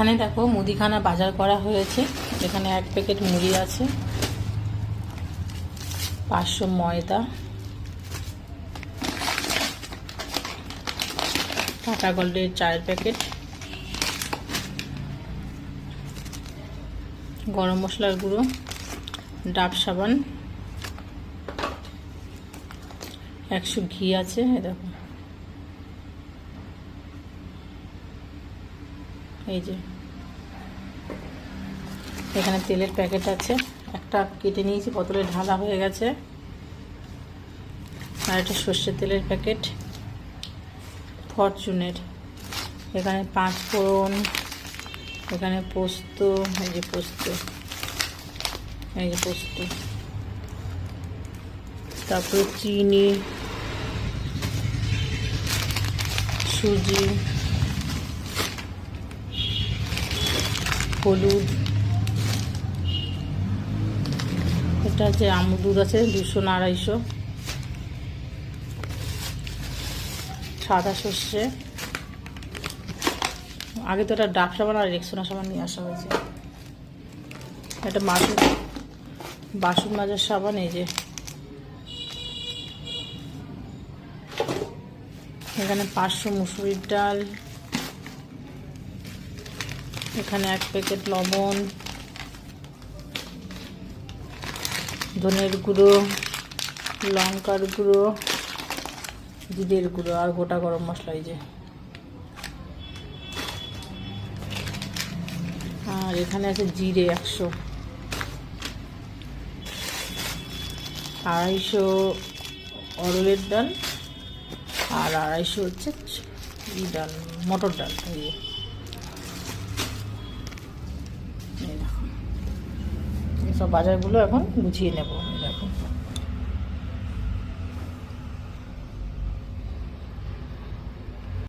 এখানে দেখো মুদিখানা বাজার করা হয়েছে। এখানে 1 প্যাকেট মুড়ি আছে, 500 ময়দা, টাটা গোল্ডের 4 প্যাকেট, গরম মশলার গুঁড়ো, ডাব সাবান, 100 ঘি আছে। দেখো এই যে এখানে তেলের প্যাকেট আছে, একটা কেটে নিয়েছি, বোতলে ঢালা হয়ে গেছে। আর একটা সর্ষের তেলের প্যাকেট ফরচুনের। এখানে 5 ফোড়ন, এখানে পোস্ত, এই যে পোস্ত, এই যে পোস্ত, তারপরে চিনি, সুজি, হলুদ, এটা যে আমুল দুধ আছে 200 না 250, সাদা সর্ষে, আগে তো এটা ডাব সাবান আর রেক্সোনা সাবান নিয়ে আসা হয়েছে। এটা বাসন মাজার সাবান, এই যে এখানে 500 মুসুরির ডাল, এখানে 1 প্যাকেট লবণ, ধনের গুঁড়ো, লঙ্কার গুঁড়ো, জিরের গুঁড়ো আর গোটা গরম মশলা। এই যে আর এখানে আছে জিরে 100, 250 অরলের ডাল, আর 250 হচ্ছে ডাল, মটর ডাল। এই দেখো, এইসব বাজারগুলো এখন গুছিয়ে নেব।